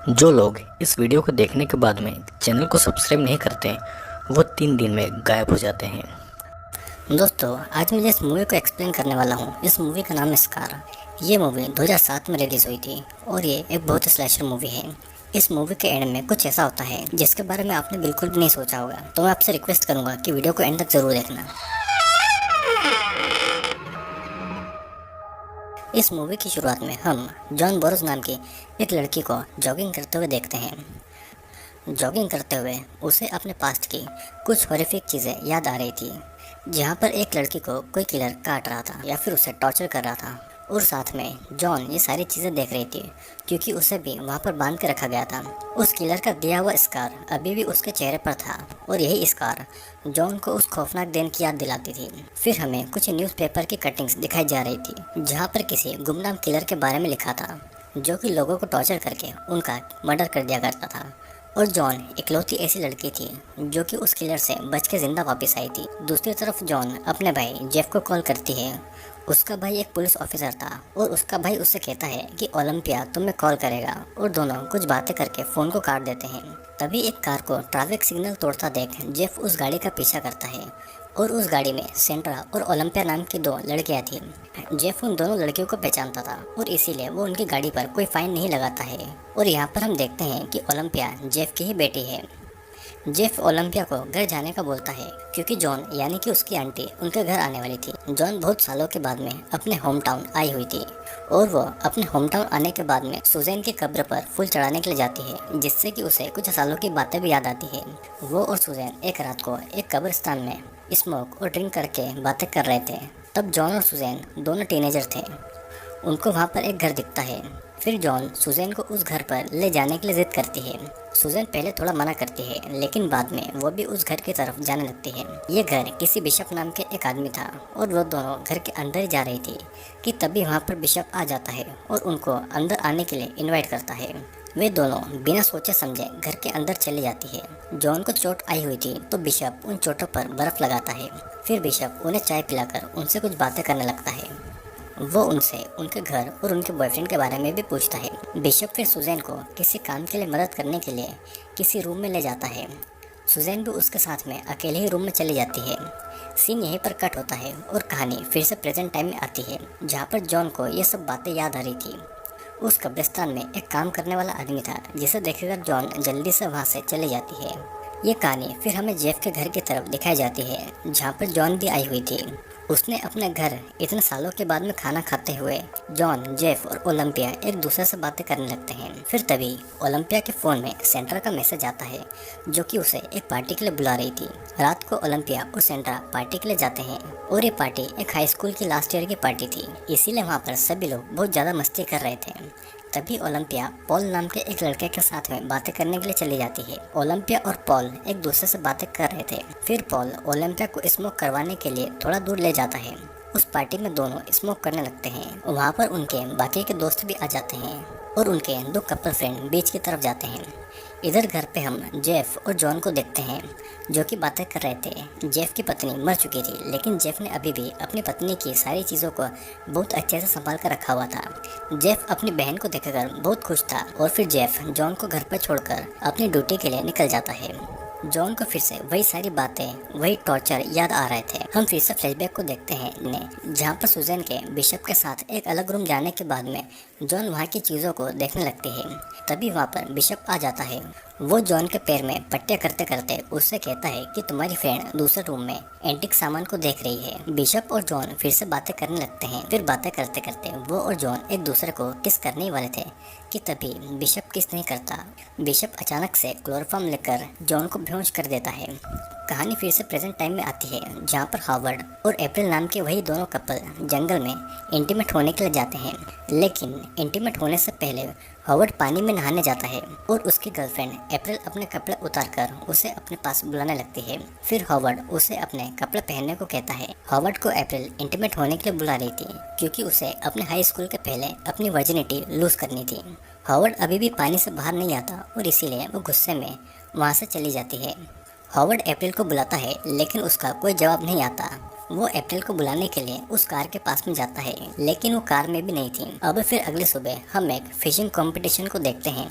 जो लोग इस वीडियो को देखने के बाद में चैनल को सब्सक्राइब नहीं करते वो 3 दिन में गायब हो जाते हैं। दोस्तों, आज मैं जिस मूवी को एक्सप्लेन करने वाला हूँ, इस मूवी का नाम है स्कार। ये मूवी 2007 में रिलीज़ हुई थी और ये एक बहुत ही स्लैशर मूवी है। इस मूवी के एंड में कुछ ऐसा होता है जिसके बारे में आपने बिल्कुल भी नहीं सोचा होगा। तो मैं आपसे रिक्वेस्ट करूँगा कि वीडियो को एंड तक ज़रूर देखना। इस मूवी की शुरुआत में हम जॉन बोरोस नाम की एक लड़की को जॉगिंग करते हुए देखते हैं। जॉगिंग करते हुए उसे अपने पास्ट की कुछ हॉरिफिक चीज़ें याद आ रही थी, जहाँ पर एक लड़की को कोई किलर काट रहा था या फिर उसे टॉर्चर कर रहा था। और साथ में जॉन ये सारी चीज़ें देख रही थी क्योंकि उसे भी वहाँ पर बांध के रखा गया था। उस किलर का दिया हुआ स्कार अभी भी उसके चेहरे पर था और यही स्कार जॉन को उस खौफनाक दिन की याद दिलाती थी। फिर हमें कुछ न्यूज़पेपर की कटिंग्स दिखाई जा रही थी जहाँ पर किसी गुमनाम किलर के बारे में लिखा था जो कि लोगों को टॉर्चर करके उनका मर्डर कर दिया करता था। और जॉन इकलौती ऐसी लड़की थी जो कि उस किलर से बच के जिंदा वापस आई थी। दूसरी तरफ जॉन अपने भाई जेफ को कॉल करती है। उसका भाई एक पुलिस ऑफिसर था और उसका भाई उससे कहता है कि ओलंपिया तुम्हें कॉल करेगा, और दोनों कुछ बातें करके फ़ोन को काट देते हैं। तभी एक कार को ट्रैफिक सिग्नल तोड़ता देख जेफ उस गाड़ी का पीछा करता है और उस गाड़ी में सेंड्रा और ओलंपिया नाम की 2 लड़कियां थीं। जेफ उन दोनों लड़कियों को पहचानता था और इसीलिए वो उनकी गाड़ी पर कोई फाइन नहीं लगाता है। और यहाँ पर हम देखते हैं कि ओलंपिया जेफ की ही बेटी है। जेफ ओलंपिया को घर जाने का बोलता है क्योंकि जॉन यानी कि उसकी आंटी उनके घर आने वाली थी। जॉन बहुत सालों के बाद में अपने होम टाउन आई हुई थी और वो अपने होम टाउन आने के बाद में सुजैन की कब्र पर फूल चढ़ाने के लिए जाती है, जिससे कि उसे कुछ सालों की बातें भी याद आती है। वो और सुजैन एक रात को एक कब्रिस्तान में स्मोक और ड्रिंक करके बातें कर रहे थे। तब जॉन और सुजैन दोनों टीनेजर थे। उनको वहाँ पर एक घर दिखता है। फिर जॉन सुजैन को उस घर पर ले जाने के लिए जिद करती है। सुजैन पहले थोड़ा मना करती है, लेकिन बाद में वो भी उस घर की तरफ जाने लगती है। ये घर किसी बिशप नाम के एक आदमी था और वो दोनों घर के अंदर ही जा रही थी कि तभी वहाँ पर बिशप आ जाता है और उनको अंदर आने के लिए इन्वाइट करता है। वे दोनों बिना सोचे समझे घर के अंदर चली जाती है। जॉन को चोट आई हुई थी तो बिशप उन चोटों पर बर्फ लगाता है। फिर बिशप उन्हें चाय पिलाकर उनसे कुछ बातें करने लगता है। वो उनसे उनके घर और उनके बॉयफ्रेंड के बारे में भी पूछता है। बिशप फिर सुजैन को किसी काम के लिए मदद करने के लिए किसी रूम में ले जाता है। सुजैन भी उसके साथ में अकेले ही रूम में चली जाती है। सीन यहीं पर कट होता है और कहानी फिर से प्रेजेंट टाइम में आती है, जहाँ पर जॉन को ये सब बातें याद आ रही थी। उस कब्रिस्तान में एक काम करने वाला आदमी था जिसे देखकर जॉन जल्दी से वहाँ से चली जाती है। ये कहानी फिर हमें जेफ के घर की तरफ दिखाई जाती है, जहाँ पर जॉन भी आई हुई थी। उसने अपने घर इतने सालों के बाद में खाना खाते हुए जॉन, जेफ और ओलंपिया एक दूसरे से बातें करने लगते हैं। फिर तभी ओलंपिया के फ़ोन में सेंट्रा का मैसेज आता है जो कि उसे एक पार्टी के लिए बुला रही थी। रात को ओलंपिया और सेंट्रा पार्टी के लिए जाते हैं और ये पार्टी एक हाई स्कूल की लास्ट ईयर की पार्टी थी, इसीलिए वहाँ पर सभी लोग बहुत ज़्यादा मस्ती कर रहे थे। तभी ओलंपिया पॉल नाम के एक लड़के के साथ में बातें करने के लिए चली जाती है। ओलंपिया और पॉल एक दूसरे से बातें कर रहे थे। फिर पॉल ओलंपिया को स्मोक करवाने के लिए थोड़ा दूर ले जाता है। उस पार्टी में दोनों स्मोक करने लगते हैं। वहाँ पर उनके बाकी के दोस्त भी आ जाते हैं और उनके 2 कपल फ्रेंड बीच की तरफ जाते हैं। इधर घर पे हम जेफ और जॉन को देखते हैं जो कि बातें कर रहे थे। जेफ की पत्नी मर चुकी थी, लेकिन जेफ ने अभी भी अपनी पत्नी की सारी चीज़ों को बहुत अच्छे से संभाल कर रखा हुआ था। जेफ अपनी बहन को देखकर बहुत खुश था और फिर जेफ जॉन को घर पर छोड़कर अपनी ड्यूटी के लिए निकल जाता है। जॉन को फिर से वही सारी बातें, वही टॉर्चर याद आ रहे थे। हम फिर से फ्लैशबैक को देखते हैं जहाँ पर सुजैन के बिशप के साथ एक अलग रूम जाने के बाद में जॉन वहाँ की चीज़ों को देखने लगती है। तभी वहाँ पर बिशप आ जाता है। वो जॉन के पैर में पट्टे करते करते उससे कहता है कि तुम्हारी फ्रेंड दूसरे रूम में एंटीक सामान को देख रही है। बिशप और जॉन फिर से बातें करने लगते हैं। फिर बातें करते करते वो और जॉन एक दूसरे को किस करने ही वाले थे कि तभी बिशप किस नहीं करता। बिशप अचानक से क्लोरोफॉर्म लेकर जॉन को बेहोश कर देता है। कहानी फिर से प्रेजेंट टाइम में आती है, जहाँ पर हावर्ड और अप्रैल नाम के वही दोनों कपल जंगल में इंटीमेट होने के लिए जाते हैं। लेकिन इंटीमेट होने से पहले हावर्ड पानी में नहाने जाता है और उसकी गर्लफ्रेंड अप्रैल अपने कपड़े उतारकर उसे अपने पास बुलाने लगती है। फिर हावर्ड उसे अपने कपड़े पहनने को कहता है। हावर्ड को अप्रैल इंटीमेट होने के लिए बुला रही थी क्योंकि उसे अपने हाई स्कूल के पहले अपनी वर्जिनिटी लूज करनी थी। हावर्ड अभी भी पानी से बाहर नहीं आता और इसीलिए वो गुस्से में वहाँ से चली जाती है। हावर्ड अप्रैल को बुलाता है, लेकिन उसका कोई जवाब नहीं आता। वो अप्रैल को बुलाने के लिए उस कार के पास में जाता है, लेकिन वो कार में भी नहीं थी। अब फिर अगले सुबह हम एक फिशिंग कंपटीशन को देखते हैं,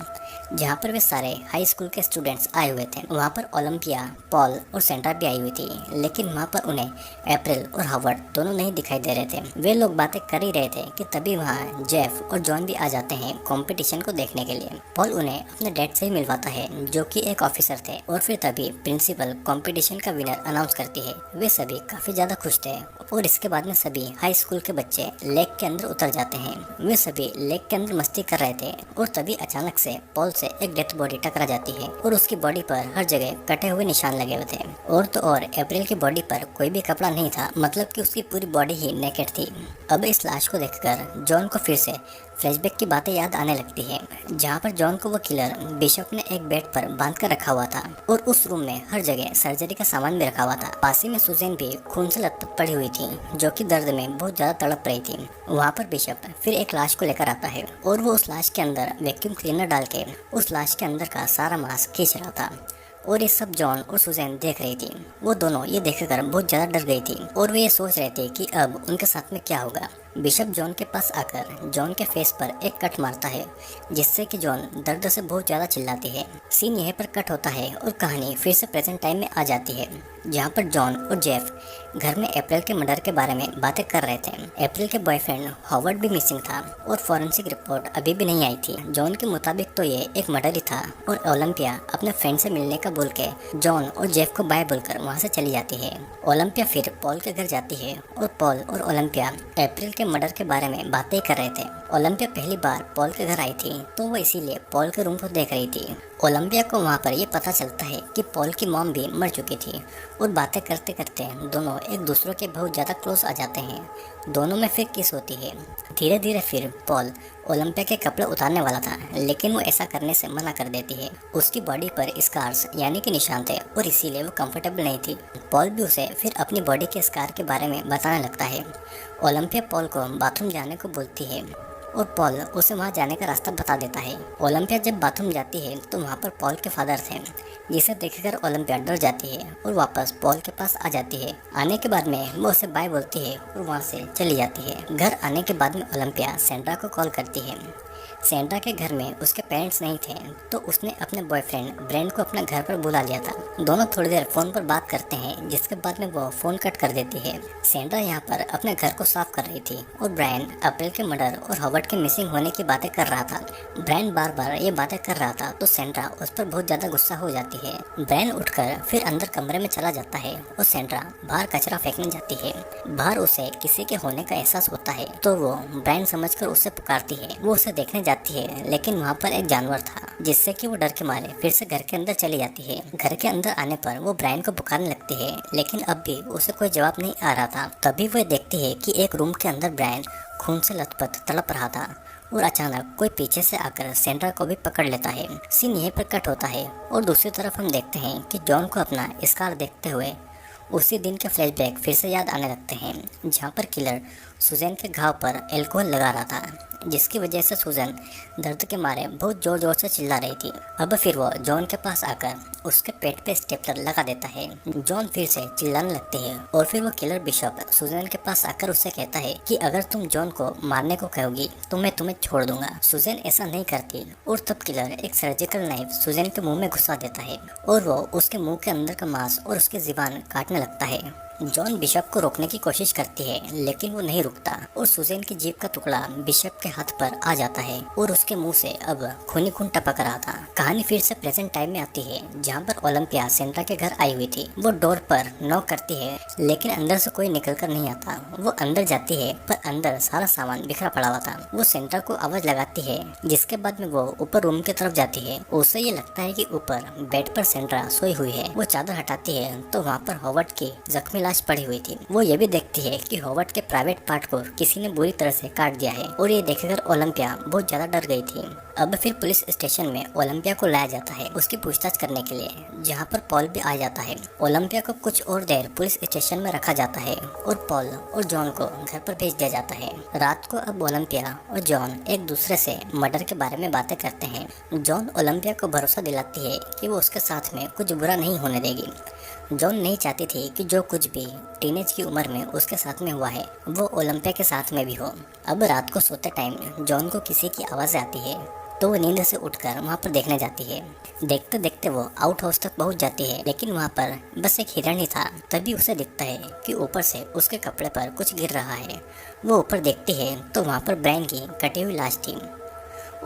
जहाँ पर वे सारे हाई स्कूल के स्टूडेंट्स आए हुए थे। वहाँ पर ओलंपिया, पॉल और सेंड्रा भी आई हुई थी, लेकिन वहाँ पर उन्हें अप्रैल और हावर्ड दोनों नहीं दिखाई दे रहे थे। वे लोग बातें कर ही रहे थे कि तभी वहाँ जेफ और जॉन भी आ जाते हैं कंपटीशन को देखने के लिए। पॉल उन्हें अपने डैड से ही मिलवाता है, जो कि एक ऑफिसर थे, और फिर तभी प्रिंसिपल कंपटीशन का विनर अनाउंस करती है। वे सभी काफी ज्यादा खुश थे, और इसके बाद में सभी हाई स्कूल के बच्चे लेक के अंदर उतर जाते हैं। वे सभी लेक के अंदर मस्ती कर रहे थे, और तभी अचानक से पॉल से एक डेथ बॉडी टकरा जाती है, और उसकी बॉडी पर हर जगह कटे हुए निशान लगे हुए थे। और तो और अप्रैल की बॉडी पर कोई भी कपड़ा नहीं था, मतलब कि उसकी पूरी बॉडी ही नेकेड थी। अब इस लाश को देखकर जॉन को फिर से फ्लैशबैक की बातें याद आने लगती है, जहाँ पर जॉन को वो किलर बिशप ने एक बेड पर बांध कर रखा हुआ था, और उस रूम में हर जगह सर्जरी का सामान भी रखा हुआ था। पास ही में सुजैन भी खून से लथपथ पड़ी हुई थी, जो कि दर्द में बहुत ज्यादा तड़प रही थी। वहाँ पर बिशप फिर एक लाश को लेकर आता है, और वो उस लाश के अंदर वैक्यूम क्लीनर डाल के उस लाश के अंदर का सारा मांस खींच रहा था। और ये सब जॉन और सुजैन देख रही थी। वो दोनों ये देखकर बहुत ज्यादा डर गई थी, और वे ये सोच रहे थे कि अब उनके साथ में क्या होगा। बिशप जॉन के पास आकर जॉन के फेस पर एक कट मारता है, जिससे कि जॉन दर्द से बहुत ज्यादा चिल्लाती है। सीन यहीं पर कट होता है, और कहानी फिर से प्रेजेंट टाइम में आ जाती है, जहाँ पर जॉन और जेफ घर में अप्रैल के मर्डर के बारे में बातें कर रहे थे। अप्रैल के बॉयफ्रेंड हॉवर्ड भी मिसिंग था, और फॉरेंसिक रिपोर्ट अभी भी नहीं आई थी। जॉन के मुताबिक तो ये एक मर्डर ही था, और ओलंपिया अपने फ्रेंड से मिलने का बोल के जॉन और जेफ को बाय बोलकर वहाँ से चली जाती है। ओलंपिया फिर पॉल के घर जाती है, और पॉल और ओलंपिया अप्रैल के मर्डर के बारे में बातें कर रहे थे। ओलंपिया पहली बार पॉल के घर आई थी, तो वो इसीलिए पॉल के रूम को देख रही थी। ओलंपिया को वहाँ पर ये पता चलता है कि पॉल की मॉम भी मर चुकी थी, और बातें करते करते दोनों एक दूसरे के बहुत ज़्यादा क्लोज आ जाते हैं। दोनों में फिर किस होती है। धीरे धीरे फिर पॉल ओलंपिया के कपड़े उतारने वाला था, लेकिन वो ऐसा करने से मना कर देती है। उसकी बॉडी पर स्कार्स यानी कि निशान थे, और इसीलिए वो कंफर्टेबल नहीं थी। पॉल भी उसे फिर अपनी बॉडी के स्कार के बारे में बताने लगता है। ओलंपिया पॉल को बाथरूम जाने को बोलती है, और पॉल उसे वहाँ जाने का रास्ता बता देता है। ओलंपिया जब बाथरूम जाती है तो वहाँ पर पॉल के फादर थे, जिसे देखकर ओलंपिया डर जाती है और वापस पॉल के पास आ जाती है। आने के बाद में वो उसे बाय बोलती है और वहाँ से चली जाती है। घर आने के बाद में ओलंपिया सेंड्रा को कॉल करती है। सेंड्रा के घर में उसके पेरेंट्स नहीं थे, तो उसने अपने बॉयफ्रेंड ब्रेंड को अपने घर पर बुला लिया था। दोनों थोड़ी देर फोन पर बात करते हैं, जिसके बाद में वो फोन कट कर देती है। सेंड्रा यहाँ पर अपने घर को साफ कर रही थी, और ब्रायन अप्रैल के मर्डर और हॉवर्ड के मिसिंग होने की बातें कर रहा था। ब्रायन बार बार ये बातें कर रहा था, तो सेंड्रा उस पर बहुत ज्यादा गुस्सा हो जाती है। ब्रायन उठकर फिर अंदर कमरे में चला जाता है, और सेंड्रा बाहर कचरा फेंकने जाती है। बाहर उसे किसी के होने का एहसास होता है, तो वो ब्रायन समझकर उसे पुकारती है। वो उसे देखने जाती है, लेकिन वहाँ पर एक जानवर था, जिससे कि वो डर के मारे फिर से घर के अंदर चली जाती है। घर के अंदर आने पर वो ब्रायन को पुकारने लगती है, लेकिन अब भी उसे कोई जवाब नहीं आ रहा था। तभी वो देखती है कि एक रूम के अंदर ब्रायन खून से लथपथ तड़प रहा था, और अचानक कोई पीछे से आकर सेंड्रा को भी पकड़ लेता है। सीन यहीं पर कट होता है, और दूसरी तरफ हम देखते हैं कि जॉन को अपना स्कार देखते हुए उसी दिन के फ्लैशबैक फिर से याद आने लगते हैं, जहाँ पर किलर सुजैन के घाव पर अल्कोहल लगा रहा था, जिसकी वजह से सुजैन दर्द के मारे बहुत जोर जोर से चिल्ला रही थी। अब फिर वो जॉन के पास आकर उसके पेट पे स्टेपलर लगा देता है। जॉन फिर से चिल्लाने लगती है, और फिर वो किलर बिशप सुजैन के पास आकर उससे कहता है कि अगर तुम जॉन को मारने को कहोगी तो मैं तुम्हें छोड़ दूंगा। सुजैन ऐसा नहीं करती, और तब किलर एक सर्जिकल नाइफ सुजैन के मुंह में घुसा देता है, और वो उसके मुंह के अंदर का मांस और उसकी जुबान काटने लगता है। जॉन बिशप को रोकने की कोशिश करती है, लेकिन वो नहीं रुकता, और सुजैन की जीभ का टुकड़ा बिशप के हाथ पर आ जाता है, और उसके मुंह से अब खूनी खून टपक रहा था। कहानी फिर से प्रेजेंट टाइम में आती है, जहाँ पर ओलंपिया सेंड्रा के घर आई हुई थी। वो डोर पर नॉक करती है, लेकिन अंदर से कोई निकल कर नहीं आता। वो अंदर जाती है, पर अंदर सारा सामान बिखरा पड़ा हुआ था। वो सेंड्रा को आवाज लगाती है, जिसके बाद में वो ऊपर रूम की तरफ जाती है। उसे ये लगता है कि ऊपर बेड पर सेंड्रा सोई हुई है। वो चादर हटाती है, तो वहाँ पर हॉवर्ड की जख्मी लाश पड़ी हुई थी। वो ये भी देखती है कि हॉवर्ड के प्राइवेट पार्ट को किसी ने बुरी तरह से काट दिया है, और ये देखकर ओलंपिया बहुत ज्यादा डर गई थी। अब फिर पुलिस स्टेशन में ओलंपिया को लाया जाता है उसकी पूछताछ करने के लिए, जहाँ पर पॉल भी आ जाता है। ओलंपिया को कुछ और देर पुलिस स्टेशन में रखा जाता है, और पॉल और जॉन को घर पर भेज दिया जाता है। रात को अब ओलंपिया और जॉन एक दूसरे से मर्डर के बारे में बातें करते हैं। जॉन ओलंपिया को भरोसा दिलाती है कि वो उसके साथ में कुछ बुरा नहीं होने देगी। जॉन नहीं चाहती थी कि जो कुछ भी टीनेज की उम्र में उसके साथ में हुआ है वो ओलंपिया के साथ में भी हो। अब रात को सोते टाइम जॉन को किसी की आवाज़ आती है तो वो नींद से उठकर वहाँ पर देखने जाती है। देखते देखते वो आउट हाउस तक पहुँच जाती है, लेकिन वहाँ पर बस एक हिरण ही था। तभी उसे दिखता है कि ऊपर से उसके कपड़े पर कुछ गिर रहा है। वो ऊपर देखती है तो वहाँ पर ब्रायन की कटी हुई लाश थी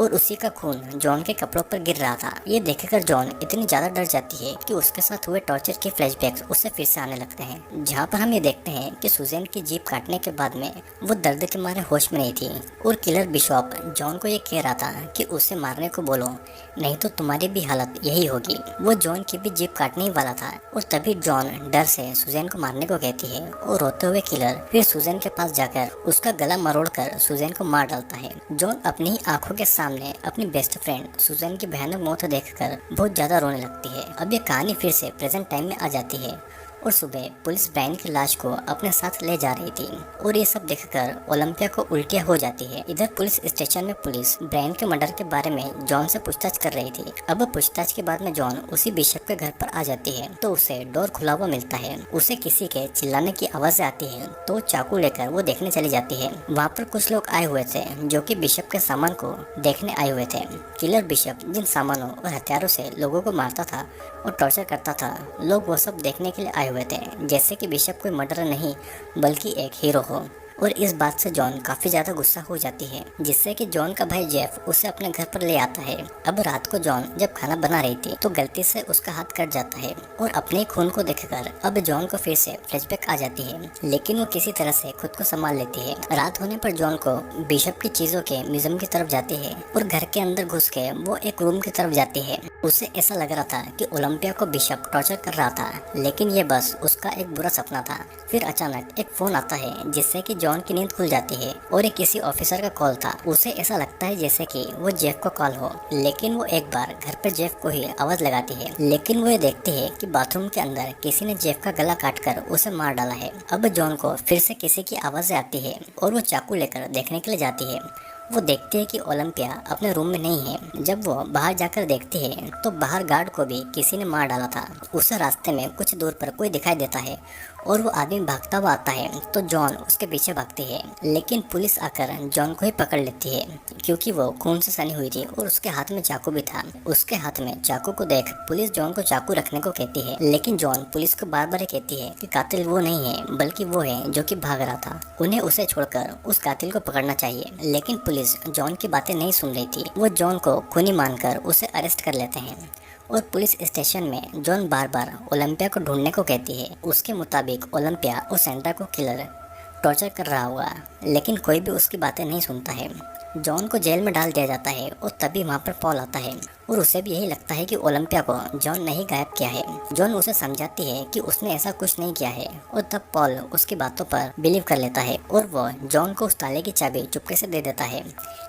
और उसी का खून जॉन के कपड़ों पर गिर रहा था। ये देखकर जॉन इतनी ज़्यादा डर जाती है कि उसके साथ हुए टॉर्चर के फ्लैशबैक्स उससे फिर से आने लगते हैं, जहाँ पर हम ये देखते हैं कि सुजैन की जीप काटने के बाद में वो दर्द के मारे होश में नहीं थी और किलर बिशॉप जॉन को ये कह रहा था कि उसे मारने को बोलो, नहीं तो तुम्हारी भी हालत यही होगी। वो जॉन की भी जीप काटने ही वाला था और तभी जॉन डर से सुजैन को मारने को कहती है और रोते हुए किलर फिर सुजैन के पास जाकर उसका गला मरोड़कर सुजैन को मार डालता है। जॉन अपनी ही आंखों के सामने अपनी बेस्ट फ्रेंड सुजैन की भयानक मौत देखकर बहुत ज्यादा रोने लगती है। अब ये कहानी फिर से प्रेजेंट टाइम में आ जाती है और सुबह पुलिस ब्रायन की लाश को अपने साथ ले जा रही थी और ये सब देखकर ओलंपिया को उल्टियाँ हो जाती है। इधर पुलिस स्टेशन में पुलिस ब्रायन के मर्डर के बारे में जॉन से पूछताछ कर रही थी। अब पूछताछ के बाद में जॉन उसी बिशप के घर पर आ जाती है तो उसे डोर खुला हुआ मिलता है। उसे किसी के चिल्लाने की आवाज आती है तो चाकू लेकर वो देखने चली जाती है। वहाँ पर कुछ लोग आए हुए थे जो कि बिशप के सामान को देखने आए हुए थे। किलर बिशप जिन सामानों और हथियारों से लोगों को मारता था और टॉर्चर करता था, लोग वो सब देखने के लिए आए हुए थे, जैसे कि बिशप कोई मर्डरर नहीं बल्कि एक हीरो हो। और इस बात से जॉन काफी ज्यादा गुस्सा हो जाती है, जिससे कि जॉन का भाई जेफ उसे अपने घर पर ले आता है। अब रात को जॉन जब खाना बना रही थी तो गलती से उसका हाथ कट जाता है और अपने खून को देखकर अब जॉन को फिर से फ्लैशबैक आ जाती है, लेकिन वो किसी तरह से खुद को संभाल लेती है। रात होने पर जॉन को बिशप की चीजों के म्यूजियम की तरफ जाती है और घर के अंदर घुस के वो एक रूम की तरफ जाती है। उसे ऐसा लग रहा था कि ओलंपिया को बिशप टॉर्चर कर रहा था, लेकिन ये बस उसका एक बुरा सपना था। फिर अचानक एक फोन आता है जिससे कि जॉन की नींद खुल जाती है और ये किसी ऑफिसर का कॉल था। उसे ऐसा लगता है जैसे कि वो जेफ को कॉल हो, लेकिन वो एक बार घर पर जेफ को ही आवाज लगाती है, लेकिन वो ये देखती है कि बाथरूम के अंदर किसी ने जेफ का गला काटकर उसे मार डाला है। अब जॉन को फिर से किसी की आवाज आती है और वो चाकू लेकर देखने के लिए जाती है। वो देखती है कि ओलंपिया अपने रूम में नहीं है। जब वो बाहर जाकर देखती है तो बाहर गार्ड को भी किसी ने मार डाला था। उसे रास्ते में कुछ दूर पर कोई दिखाई देता है और वो आदमी भागता हुआ आता है तो जॉन उसके पीछे भागती है, लेकिन पुलिस आकर जॉन को ही पकड़ लेती है क्योंकि वो खून से सनी हुई थी और उसके हाथ में चाकू भी था। उसके हाथ में चाकू को देख पुलिस जॉन को चाकू रखने को कहती है, लेकिन जॉन पुलिस को बार बार कहती है कि कातिल वो नहीं है बल्कि वो है जो कि भाग रहा था। उन्हें उसे छोड़कर उस कातिल को पकड़ना चाहिए, लेकिन पुलिस जॉन की बातें नहीं सुन रही थी। वो जॉन को खूनी मानकर उसे अरेस्ट कर लेते हैं और पुलिस स्टेशन में जॉन बार बार ओलंपिया को ढूंढने को कहती है। उसके मुताबिक ओलंपिया और सेंड्रा को किलर टॉर्चर कर रहा होगा, लेकिन कोई भी उसकी बातें नहीं सुनता है। जॉन को जेल में डाल दिया जाता है और तभी वहाँ पर पॉल आता है और उसे भी यही लगता है कि ओलंपिया को जॉन ने ही गायब किया है। जॉन उसे समझाती है कि उसने ऐसा कुछ नहीं किया है और तब पॉल उसकी बातों पर बिलीव कर लेता है और वो जॉन को उस ताले की चाबी चुपके से दे देता है,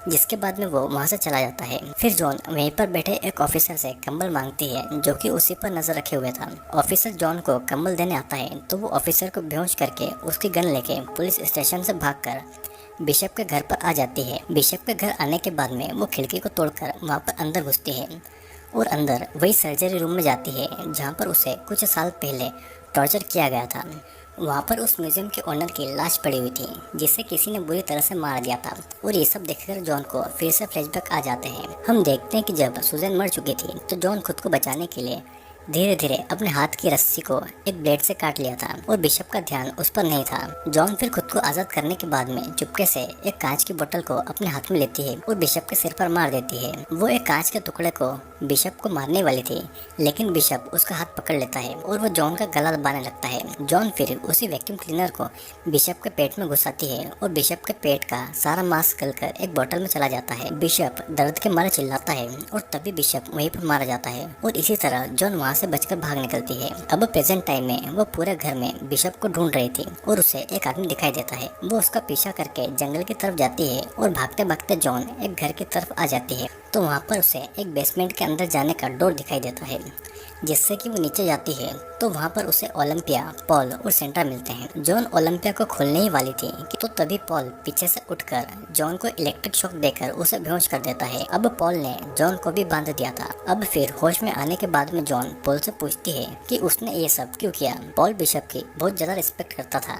जिसके बाद में वो वहाँ से चला जाता है। फिर जॉन वहीं पर बैठे एक ऑफिसर से कंबल मांगती है जो कि उसी पर नजर रखे हुए था। ऑफिसर जॉन को कंबल देने आता है तो वो ऑफिसर को बेहोश करके उसकी गन लेके पुलिस स्टेशन से भागकर बिशप के घर पर आ जाती है। बिशप के घर आने के बाद में वो खिड़की को तोड़कर वहाँ पर अंदर घुसती है और अंदर वही सर्जरी रूम में जाती है जहाँ पर उसे कुछ साल पहले टॉर्चर किया गया था। वहाँ पर उस म्यूजियम के ओनर की लाश पड़ी हुई थी जिसे किसी ने बुरी तरह से मार दिया था और ये सब देखकर जॉन को फिर से फ्लैशबैक आ जाते हैं। हम देखते हैं कि जब सुजैन मर चुकी थी तो जॉन खुद को बचाने के लिए धीरे धीरे अपने हाथ की रस्सी को एक ब्लेड से काट लिया था और बिशप का ध्यान उस पर नहीं था। जॉन फिर खुद को आजाद करने के बाद में चुपके से एक कांच की बोतल को अपने हाथ में लेती है और बिशप के सिर पर मार देती है। वो एक कांच के टुकड़े को बिशप को मारने वाली थी, लेकिन बिशप उसका हाथ पकड़ लेता है और वो जॉन का गला दबाने लगता है। जॉन फिर उसी वैक्यूम क्लीनर को बिशप के पेट में घुसाती है और बिशप के पेट का सारा मांस गलकर एक बोतल में चला जाता है। बिशप दर्द के मारे चिल्लाता है और तभी बिशप वहीं पर मारा जाता है और इसी तरह जॉन वहाँ से बचकर भाग निकलती है। अब प्रेजेंट टाइम में वो पूरे घर में बिशप को ढूंढ रही थी और उसे एक आदमी दिखाई देता है। वो उसका पीछा करके जंगल की तरफ जाती है और भागते भागते जॉन एक घर की तरफ आ जाती है तो वहाँ पर उसे एक बेसमेंट के अंदर जाने का डोर दिखाई देता है, जिससे कि वो नीचे जाती है तो वहाँ पर उसे ओलंपिया, पॉल और सेंट्रा मिलते हैं। जॉन ओलंपिया को खोलने ही वाली थी कि तो तभी पॉल पीछे से उठकर जॉन को इलेक्ट्रिक शॉक देकर उसे बेहोश कर देता है। अब पॉल ने जॉन को भी बांध दिया था। अब फिर होश में आने के बाद में जॉन पॉल से पूछती है कि उसने ये सब क्यों किया। पॉल बिशप की बहुत ज्यादा रिस्पेक्ट करता था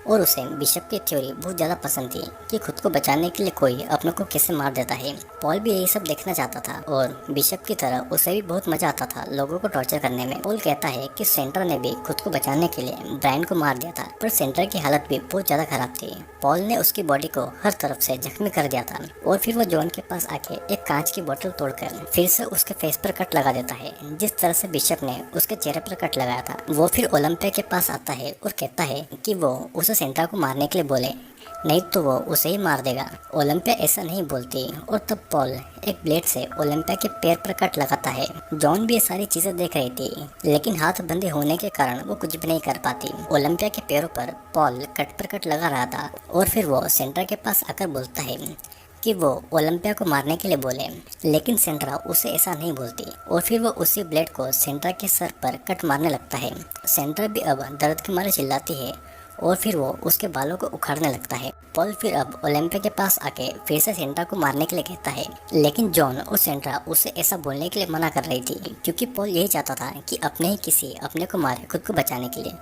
और उसे बिशप की थ्योरी बहुत ज़्यादा पसंद थी कि खुद को बचाने के लिए कोई अपने को कैसे मार देता है। पॉल भी यही सब देखना चाहता था और बिशप की तरह उसे भी बहुत मजा आता था लोगों को टॉर्चर करने में। पॉल कहता है कि सेंटर ने भी खुद को बचाने के लिए ब्रायन को मार दिया था, पर सेंटर की हालत भी बहुत ज़्यादा खराब थी। पॉल ने उसकी बॉडी को हर तरफ से जख्मी कर दिया था और फिर वो जॉन के पास आके एक कांच की बोतल तोड़कर फिर से उसके फेस पर कट लगा देता है, जिस तरह से बिशप ने उसके चेहरे पर कट लगाया था। वो फिर ओलंपिया के पास आता है और कहता है कि वो उसे सेंट्रा को मारने के लिए बोले, नहीं तो वो उसे ही मार देगा। ओलंपिया ऐसा नहीं बोलती और तब पॉल एक ब्लेड से ओलंपिया के पैर पर कट लगाता है। जॉन भी ये सारी चीजें देख रही थी, लेकिन हाथ बंधे होने के कारण वो कुछ भी नहीं कर पाती। ओलंपिया के पैरों पर पॉल कट पर कट लगा रहा था और फिर वो सेंट्रा के पास आकर बोलता है कि वो ओलंपिया को मारने के लिए बोले, लेकिन सेंट्रा उसे ऐसा नहीं बोलती और फिर वो उसी ब्लेड को सेंट्रा के सर पर कट मारने लगता है। सेंट्रा भी अब दर्द के मारे चिल्लाती है और फिर वो उसके बालों को उखाड़ने लगता है। पॉल फिर अब ओलंपिया के पास आके फिर से सेंट्रा को मारने के लिए कहता है, लेकिन जॉन और सेंट्रा उसे ऐसा बोलने के लिए मना कर रही थी क्योंकि पॉल यही चाहता था कि अपने ही किसी अपने को मारे खुद को बचाने के लिए।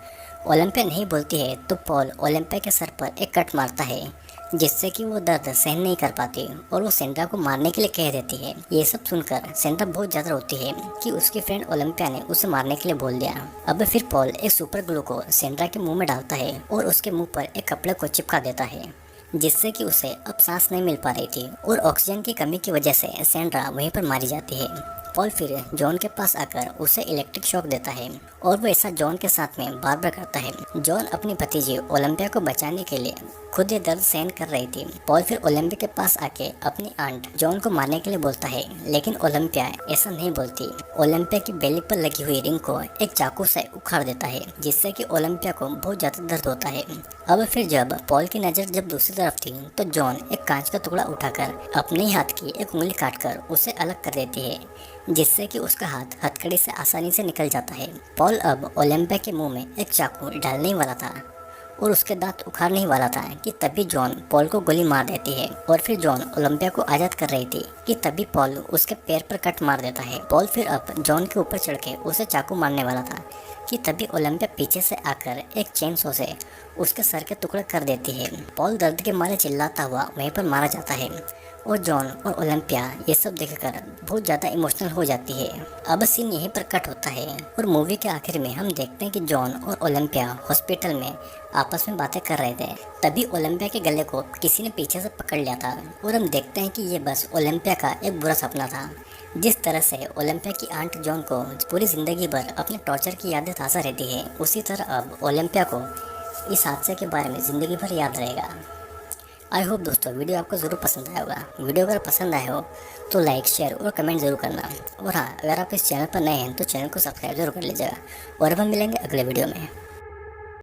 ओलंपिया नहीं बोलती है तो पॉल ओलंपिया के सर पर एक कट मारता है, जिससे कि वो दर्द सहन नहीं कर पाती और वो सेंट्रा को मारने के लिए कह देती है। ये सब सुनकर सेंट्रा बहुत ज्यादा रोती है कि उसकी फ्रेंड ओलंपिया ने उसे मारने के लिए बोल दिया। अब फिर पॉल एक सुपर ग्लू को सेंट्रा के मुंह में डालता है और उसके मुंह पर एक कपड़े को चिपका देता है, जिससे कि उसे अब सांस नहीं मिल पा रही थी और ऑक्सीजन की कमी की वजह से सेंट्रा वहीं पर मारी जाती है। पॉल फिर जॉन के पास आकर उसे इलेक्ट्रिक शॉक देता है और वो ऐसा जॉन के साथ में बार बार करता है। जॉन अपनी भतीजी ओलंपिया को बचाने के लिए खुद ये दर्द सहन कर रही थी। पॉल फिर ओलंपिया के पास आके अपनी आंट जॉन को मारने के लिए बोलता है, लेकिन ओलंपिया ऐसा नहीं बोलती। ओलंपिया की बेली पर लगी हुई रिंग को एक चाकू से उखाड़ देता है, जिससे कि ओलंपिया को बहुत ज्यादा दर्द होता है। अब फिर जब पॉल की नजर जब दूसरी तरफ थी तो जॉन एक कांच का टुकड़ा उठाकर अपने ही हाथ की एक उंगली काटकर उसे अलग कर देती है, जिससे कि उसका हाथ हथकड़ी से आसानी से निकल जाता है। पॉल अब ओलंपिया के मुंह में एक चाकू डालने ही वाला था और उसके दांत उखाड़ने ही वाला था कि तभी जॉन पॉल को गोली मार देती है और फिर जॉन ओलंपिया को आजाद कर रही थी कि तभी पॉल उसके पैर पर कट मार देता है। पॉल फिर अब जॉन के ऊपर चढ़ के उसे चाकू मारने वाला था कि तभी ओलंपिया पीछे से आकर एक चेन सो से उसके सर के टुकड़े कर देती है। पॉल दर्द के मारे चिल्लाता हुआ वहीं पर मारा जाता है और जॉन और ओलंपिया ये सब देखकर बहुत ज़्यादा इमोशनल हो जाती है। अब सीन यहीं पर कट होता है और मूवी के आखिर में हम देखते हैं कि जॉन और ओलंपिया हॉस्पिटल में आपस में बातें कर रहे थे। तभी ओलंपिया के गले को किसी ने पीछे से पकड़ लिया था और हम देखते हैं कि ये बस ओलंपिया का एक बुरा सपना था। जिस तरह से ओलंपिया की आंट जॉन को पूरी जिंदगी भर अपने टॉर्चर की यादें ताज़ा रहती है, उसी तरह अब ओलंपिया को इस हादसे के बारे में ज़िंदगी भर याद रहेगा। आई होप दोस्तों वीडियो आपको ज़रूर पसंद आया होगा। वीडियो अगर पसंद आया हो तो लाइक, शेयर और कमेंट ज़रूर करना। और हाँ, अगर आप इस चैनल पर नए हैं तो चैनल को सब्सक्राइब जरूर कर लीजिएगा और अब हम मिलेंगे अगले वीडियो में।